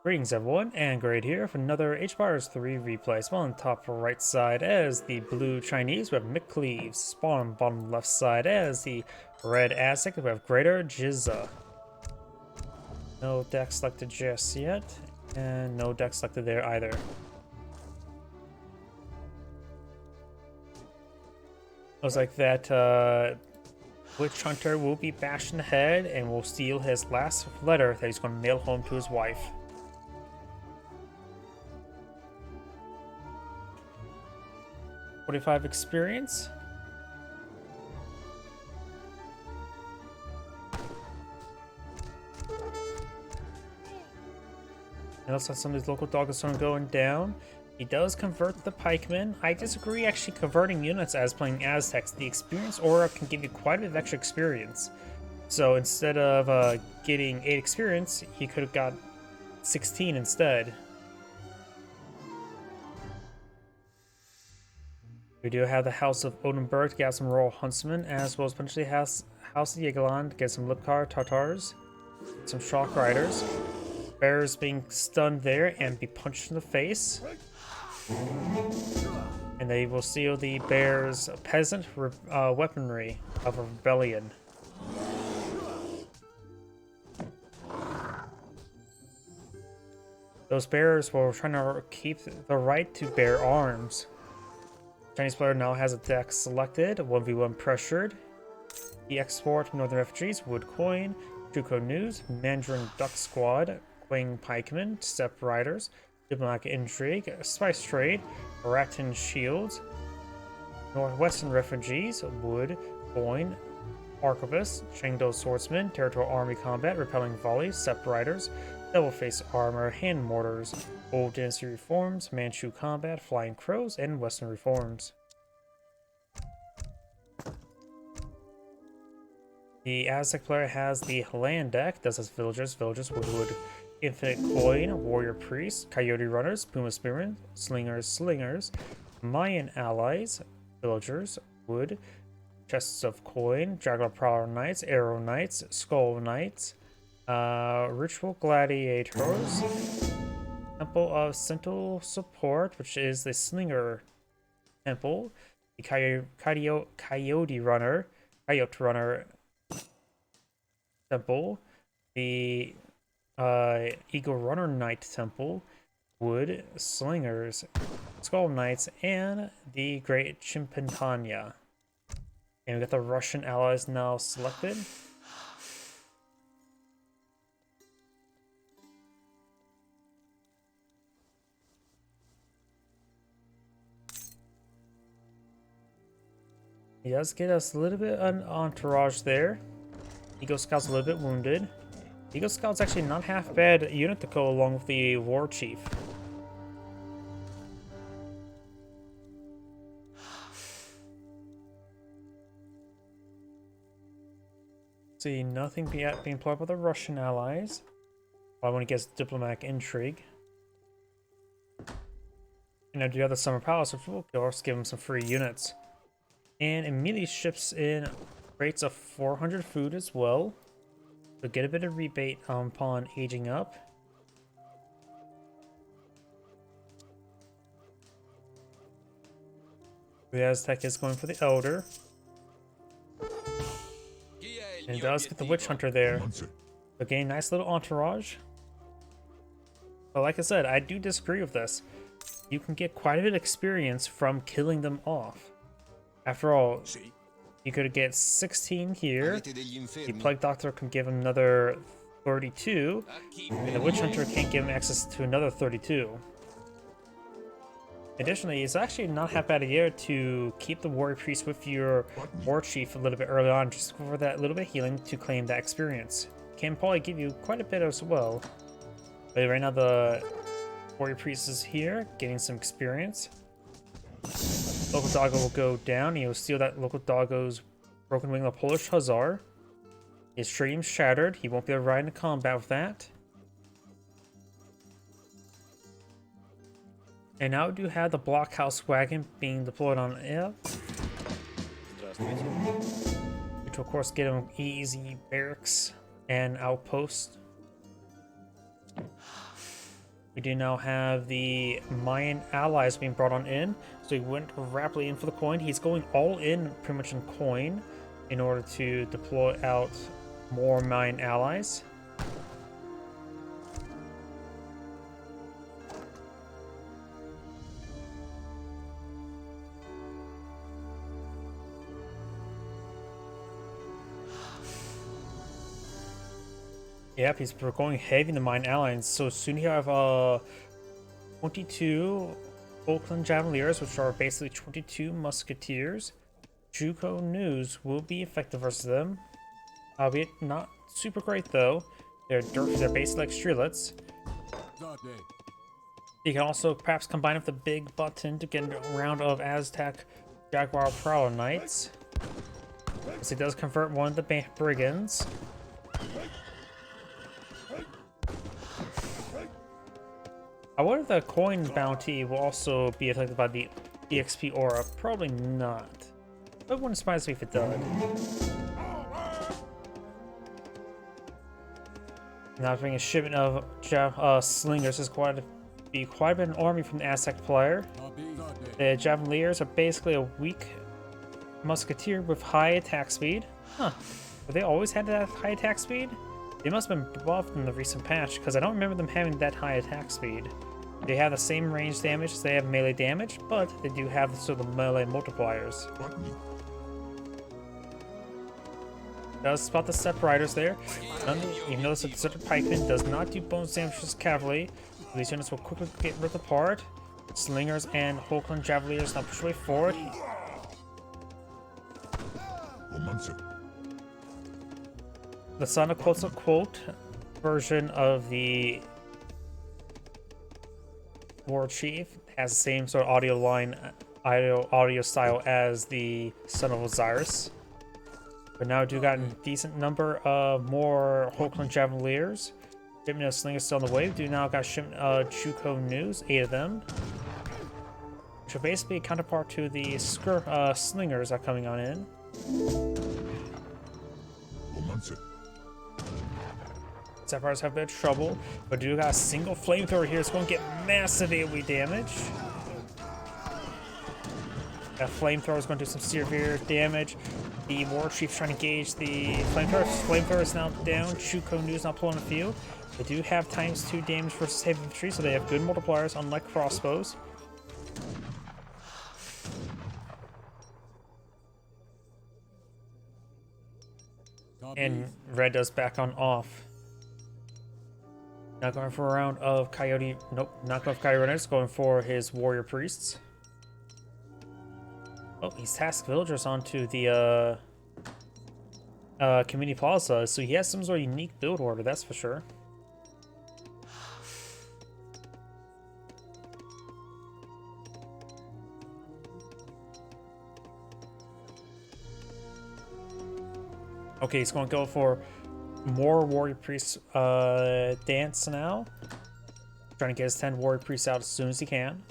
Greetings everyone, and Great here for another H-Bars 3 replay. Spawn on the top right side as the blue Chinese, we have McCleaves. Spawn on the bottom left side as the red Aztec, we have Greaterjezza. No deck selected just yet, and no deck selected there either. Looks like that Witch Hunter will be bashed in the head and will steal his last letter that he's going to mail home to his wife. 45 experience. It looks like some of these local dogs are going down. He does convert the pikemen. I disagree actually converting units as playing Aztecs. The experience aura can give you quite a bit of extra experience. So instead of getting 8 experience, he could have got 16 instead. We do have the House of Oldenburg to get some Royal Huntsmen, as well as potentially House of Yegaland to get some Lipkar Tartars, some Shock Riders. Bears being stunned there and be punched in the face. And they will steal the bears' peasant weaponry of a rebellion. Those bears were trying to keep the right to bear arms. Chinese player now has a deck selected, 1v1 pressured. The export Northern Refugees, Wood Coin, Juko News, Mandarin Duck Squad, Quang Pikemen, Step Riders, Diplomatic Intrigue, Spice Trade, Rattan Shields, Northwestern Refugees, Wood, Coin, Arquebus, Chengdo Swordsman, Territorial Army Combat, Repelling Volleys, Step Riders, Double Face Armor, Hand Mortars, Old Dynasty Reforms, Manchu Combat, Flying Crows, and Western Reforms. The Aztec player has the land deck, does has Villagers, Woodwood, Infinite Coin, Warrior Priest, Coyote Runners, Puma Spearmen, Slingers, Mayan Allies, Villagers, Wood, Chests of Coin, Jaguar Prowler Knights, Arrow Knights, Skull Knights, Ritual Gladiators, Temple of Sentinel Support, which is the Slinger Temple, the Coyote Runner Temple, the Eagle Runner Knight Temple, Wood, Slingers, Skull Knights, and the Great Chimpantanya. And we got the Russian allies now selected. He does get us a little bit of an entourage there. Eagle Scout's a little bit wounded. Eagle Scout's actually not half bad unit to go along with the War Chief. See, nothing yet being employed by the Russian allies. I want to get Diplomatic Intrigue. And I do have the Summer Palace, which will of course give him some free units. And immediately ships in rates of 400 food as well. So get a bit of rebate upon aging up. The Aztec is going for the Elder. And does get the Witch Hunter there. Again, nice little entourage. But like I said, I do disagree with this. You can get quite a bit of experience from killing them off. After all, you could get 16 here. The Plague Doctor can give him another 32. And the Witch Hunter can't give him access to another 32. Additionally, it's actually not half bad idea to keep the Warrior Priest with your War Chief a little bit early on, just for that little bit of healing to claim that experience. Can probably give you quite a bit as well. But right now the Warrior Priest is here, getting some experience. Local doggo will go down. He will steal that local doggo's broken wing, the Polish Hussar. His stream's shattered. He won't be able to ride into combat with that. And now we do have the blockhouse wagon being deployed on it. Which will of course get him easy barracks and outpost. We do now have the Mayan allies being brought on in, so he went rapidly in for the coin. He's going all in pretty much in coin in order to deploy out more Mayan allies. Yep, he's going heavy in the Mayan allies, so soon you have 22 Oakland Javeliers, which are basically 22 Musketeers. Juco News will be effective versus them, albeit not super great though. They're basically like Strelets. You can also perhaps combine with the big button to get a round of Aztec Jaguar Prowler Knights, as it does convert one of the brigands. I wonder if the coin bounty will also be affected by the EXP aura. Probably not. But it wouldn't surprise me if it does. Now bringing a shipment of slingers is quite a bit of an army from the Aztec player. The Javeliers are basically a weak musketeer with high attack speed. Huh. Have they always had that high attack speed? They must have been buffed in the recent patch, because I don't remember them having that high attack speed. They have the same range damage as they have melee damage, but they do have sort of melee multipliers. Does spot the Step Riders there. You notice that the Deserted Pikeman does not do bonus damage to cavalry. These units will quickly get ripped apart. Slingers and Hulkland Javeliers now push way forward. The Son of quote version of the War Chief has the same sort of audio style as the Son of Osiris. But now we do got a decent number of more Hulkland Javeliers. Shipment of Slingers still on the way. We do now got shipment of Juco News, 8 of them. Which are basically a counterpart to the Slingers that are coming on in. Zephyrs have a bit of trouble, but do got a single flamethrower here. It's going to get massive AoE damage. That flamethrower is going to do some severe damage. The War Chief's trying to gauge the flamethrower. Flamethrower is now down. Juco News now pulling a few. They do have ×2 damage versus heavy infantry, so they have good multipliers, unlike crossbows. And red does back on off. Now going for a round of Coyote. Nope, not going for Coyote Runners. Going for his Warrior Priests. Oh, he's tasked villagers onto the Community Plaza, so he has some sort of unique build order, that's for sure. Okay, he's going to go for more Warrior Priests dance now. Trying to get his 10 Warrior Priests out as soon as he can.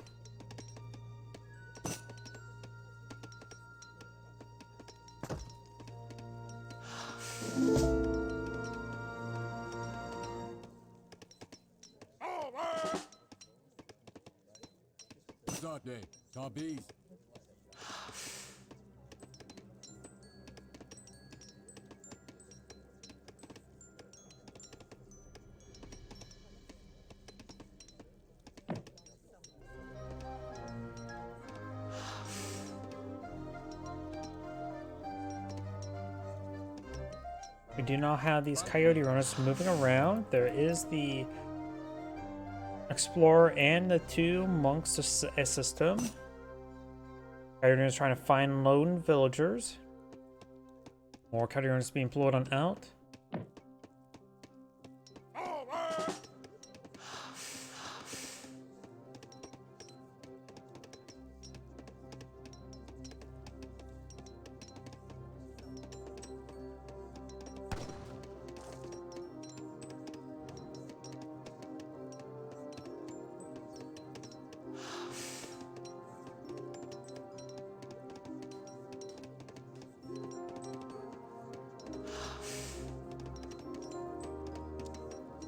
We do not have these Coyote Runners moving around. There is the Explorer and the 2 Monks assist him. Coyote Runners trying to find lone villagers. More Coyote Runners being pulled on out.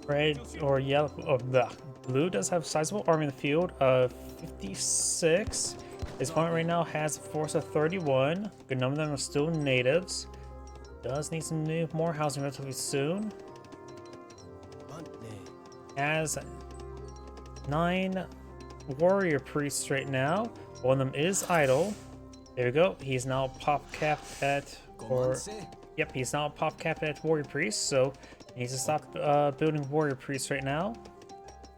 Red or yellow, oh, the blue does have a sizable army in the field of 56. His opponent right now has a force of 31. Good number of them are still natives. Does need some more housing relatively soon. Has 9 warrior priests right now. One of them is idle. There we go. He's now pop capped at, yep, he's now pop capped at warrior priest. So he needs to stop building warrior priests right now.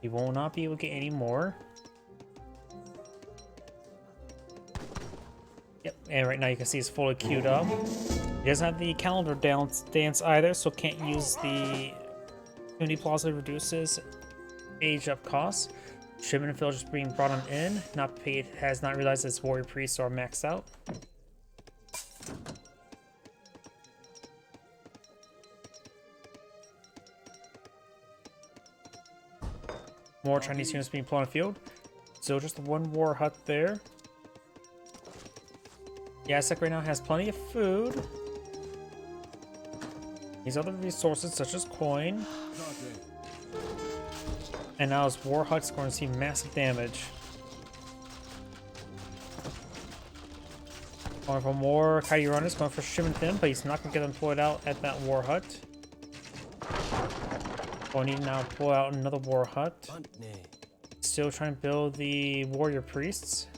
He will not be able to get any more. Yep, and right now you can see he's fully queued up. He doesn't have the calendar dance either, so can't use the Community Plaza reduces age up costs. Shipment and villagers being brought on in, not paid, has not realized its warrior priests are maxed out. More Chinese units being put on the field. Still just one war hut there. The Aztec right now has plenty of food. These other resources such as coin. And now his war hut's going to see massive damage. Going for more Kaiju runners, going for Shimontin, but he's not going to get employed out at that war hut. Going to need now pull out another war hut. Still trying to build the warrior priests.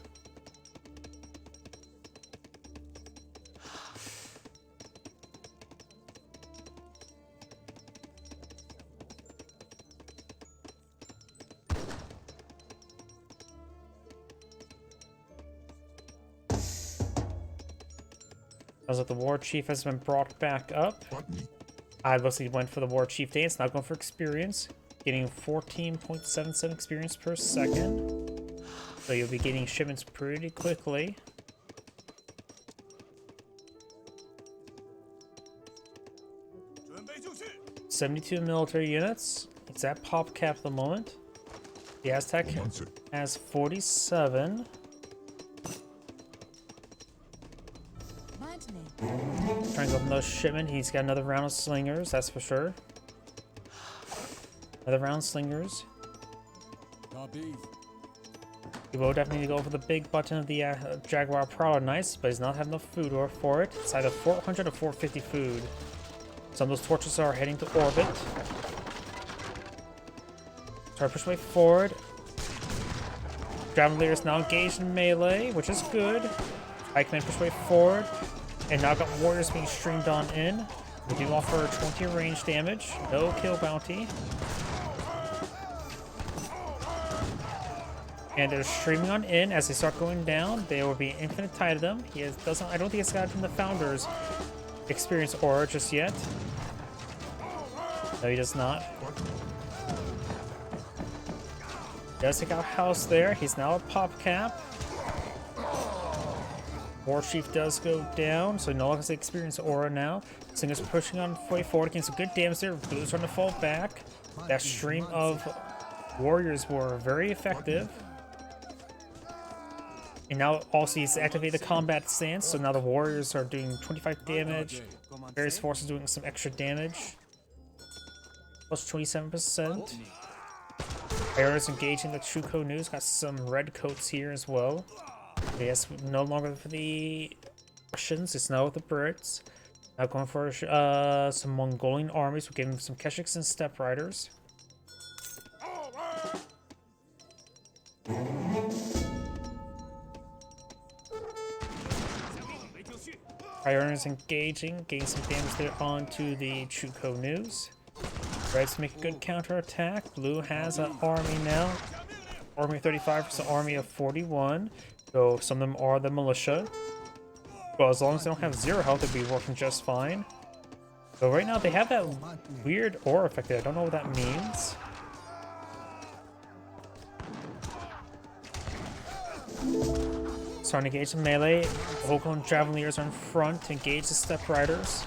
Sounds like the war chief has been brought back up. I looks like he went for the war chief dance, not going for experience. Getting 14.77 experience per second. So you'll be getting shipments pretty quickly. $72 military units. It's at pop cap at the moment. The Aztec has 47. Trying to go for another shipment. He's got another round of slingers, that's for sure. Another round of slingers. He will definitely go for the big button of the Jaguar Prowler Nice, but he's not having enough food for it. It's either 400 or 450 food. Some of those torches are heading to orbit. Try to push way forward. Javelier is now engaged in melee, which is good. I can push way forward. And now got warriors being streamed on in. We do offer 20 range damage, no kill bounty. And they're streaming on in as they start going down. There will be infinite tide of them. He doesn't. I don't think it's gotten the founder's experience aura just yet. No, he does not. He does take out house there. He's now a pop cap. War Chief does go down, so no longer has the experience aura now. Singer's pushing on way forward, getting some good damage there. Blue's trying to fall back. That stream of warriors were very effective. And now also he's activated the combat stance, so now the warriors are doing 25 damage. Various forces doing some extra damage. Plus 27%. Arrows engaging the Chuko News. Got some red coats here as well. Yes, no longer for the Russians, it's now with the Brits. Now going for some Mongolian armies. We're giving some Keshiks and Steppe Riders. Iron is engaging, getting some damage there onto the Chuko News. Reds make a good counterattack. Blue has an army now. Army of 35 versus an army of 41. So some of them are the militia. Well, as long as they don't have 0 health, they'll be working just fine. So right now they have that weird aura effect there. I don't know what that means. Starting to engage the melee. The Volcom Javeliers are in front to engage the Steppe Riders.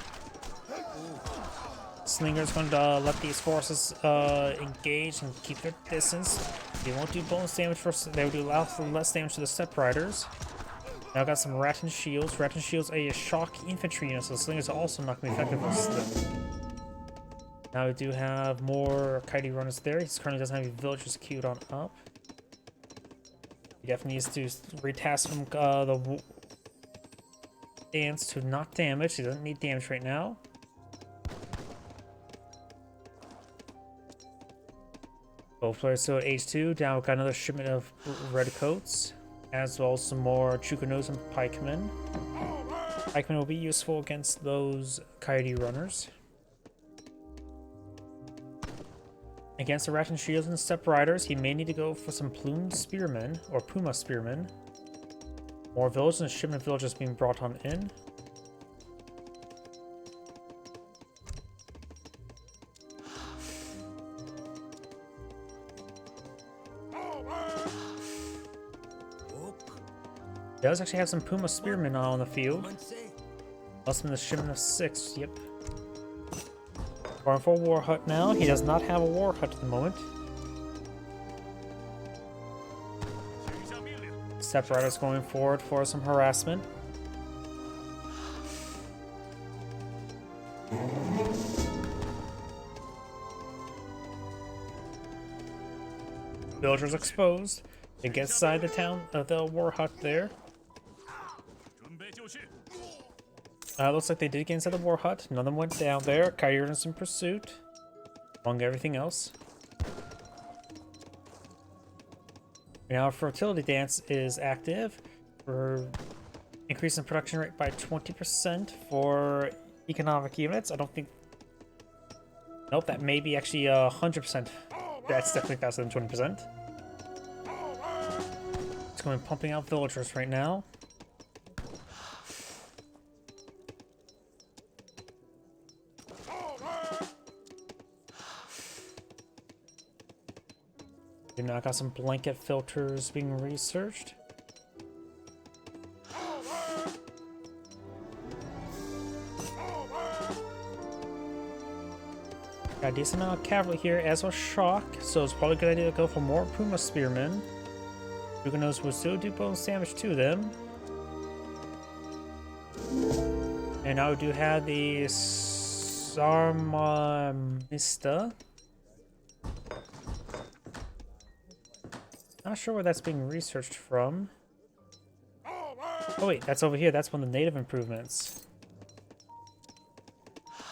Slinger's going to let these forces engage and keep their distance. They won't do bonus damage first. They will do less damage to the Steppe Riders. Now got some Rattan Shields. Rattan Shields are a shock infantry unit, so the Slingers are also not going to be effective with them. Now we do have more Coyote runners there. He currently doesn't have any villagers queued on up. He definitely needs to retask from the dance to not damage. He doesn't need damage right now. Both players still at H2. Now we've got another shipment of red coats, as well as some more Chukanos and pikemen. Pikemen will be useful against those Coyote runners. Against the Ration Shields and Step Riders, he may need to go for some Plumed Spearmen, or Puma Spearmen. More villagers and a shipment of villagers being brought on in. He does actually have some Puma Spearmen on the field. Must have been a shipment of 6, yep. Going for a war hut now. He does not have a war hut at the moment. Step Riders going forward for some harassment. Villagers exposed. They get inside the town, the war hut there. Looks like they did get inside the war hut. None of them went down there. Coyotes in pursuit, among everything else. Now, fertility dance is active. We're increasing production rate by 20% for economic units. I don't think. Nope, that may be actually 100%. That's definitely faster than 20%. It's going pumping out villagers right now. We now got some blanket filters being researched. Got a decent amount of cavalry here, as well as shock, so it's probably a good idea to go for more Puma Spearmen. Huguenots will still do bonus damage to them. And now we do have the Sarmamista. Not sure where that's being researched from. Oh wait, that's over here. That's one of the native improvements.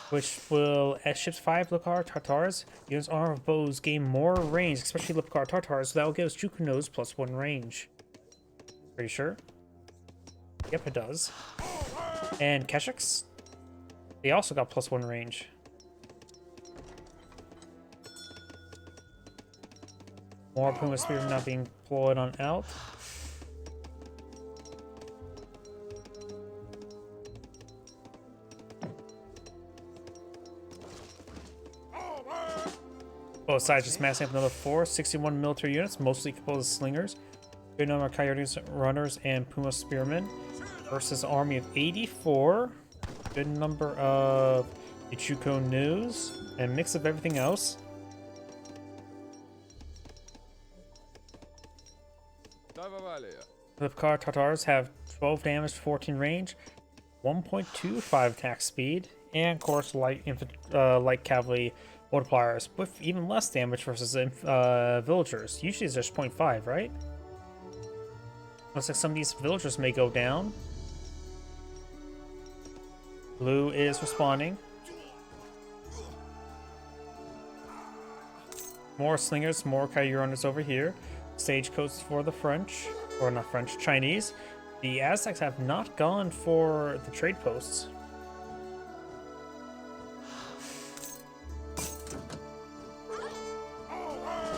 Which will, as ships 5 Lipkar Tartars, units armor of bows gain more range, especially Lipkar Tartars, so that will give us Chukunos +1 range. Pretty sure. Yep, it does. And Keshiks, they also got +1 range. More Puma Spearmen now being deployed on out. Both sides just massing up another 61 military units, mostly composed of slingers. Good number of Coyotes, Runners, and Puma Spearmen versus an army of 84. Good number of Chukonos, and a mix of everything else. Lipkar Tartars have 12 damage, 14 range, 1.25 attack speed, and of course light cavalry multipliers with even less damage versus villagers. Usually it's just 0.5, right? Looks like some of these villagers may go down. Blue is responding. More slingers, more Coyote runners over here. Stagecoach for the French, or not French, Chinese. The Aztecs have not gone for the trade posts.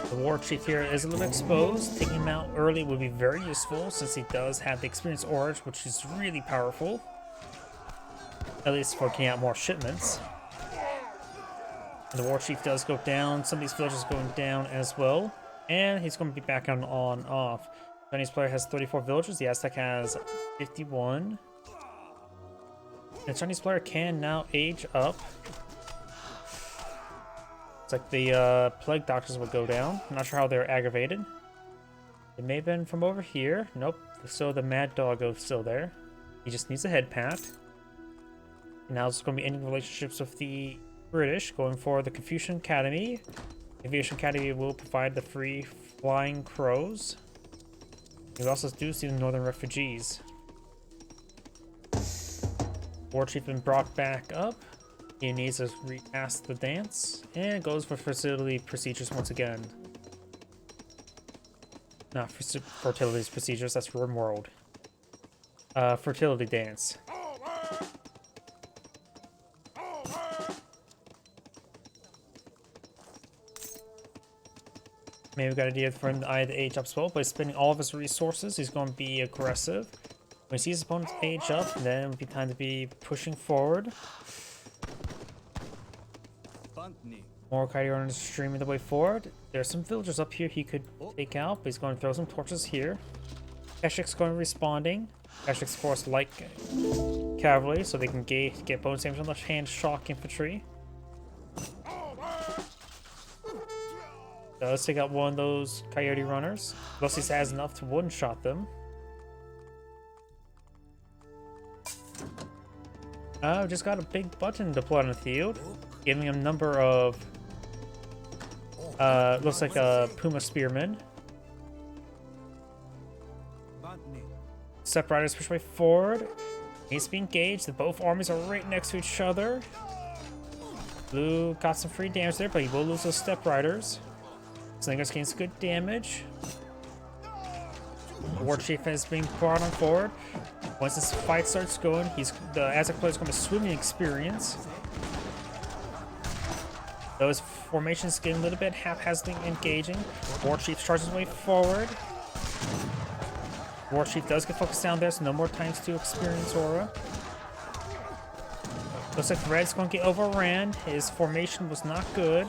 The war chief here is a little exposed. Taking him out early would be very useful since he does have the experience Orange, which is really powerful. At least for getting out more shipments. And the war chief does go down. Some of these villagers are going down as well. And he's going to be back on off. The Chinese player has 34 villagers. The Aztec has 51. The Chinese player can now age up. It's like the plague doctors will go down. I'm not sure how they're aggravated. It may have been from over here. Nope. So the mad doggo is still there. He just needs a head pat. And now it's going to be ending relationships with the British, going for the Confucian Academy. Confucian Academy will provide the free flying crows. We also do see the northern refugees. War Chief been brought back up. He needs to recast the dance. And goes for fertility procedures once again. Not for fertility procedures, that's Rim World. Fertility dance. Maybe we got an idea for him to eye the age up spell. By spending all of his resources, he's going to be aggressive. When he sees his opponent's age up, then it would be time to be pushing forward. More Coyote runners streaming the way forward. There's some villagers up here he could take out, but he's going to throw some torches here. Keshik's going responding. Keshik's, of course, like cavalry, so they can get bonus damage on the hand shock infantry. So let's take out one of those Coyote runners. Plus, he has enough to one-shot them. Just got a big button deployed on the field, giving him a number of looks like a Puma Spearman. Step Riders push way forward. Needs to be engaged. Both armies are right next to each other. Blue got some free damage there, but he will lose those Step Riders. Slingers gains good damage. The War Chief is being brought on forward. Once this fight starts going, the Aztec player is going to swimming experience. Those formations get a little bit haphazardly engaging. War Chief charges way forward. War Chief does get focused down there, so no more times to experience aura. Looks like Red's going to get overran. His formation was not good.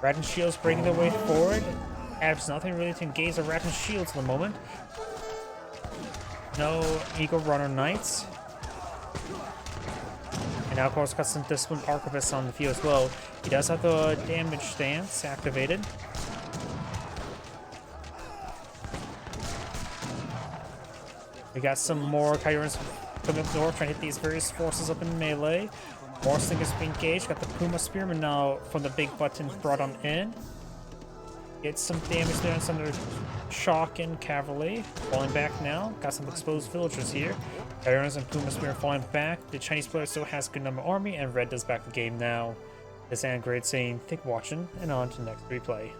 Rat and Shields breaking their way forward. Has nothing really to engage the Rat and Shields at the moment. No Eagle Runner Knights. And now, of course, got some Disciplined Archivists on the field as well. He does have the damage dance activated. We got some more Coyotes coming up north, trying to hit these various forces up in melee. More Slingers being engaged. Got the Puma Spearman now from the big button brought on in. Get some damage there on some of the shock and cavalry. Falling back now. Got some exposed villagers here. Coyotes and Puma Spearman falling back. The Chinese player still has a good number of army, and Red does back the game now. This is Great saying, thank you for watching, and on to the next replay.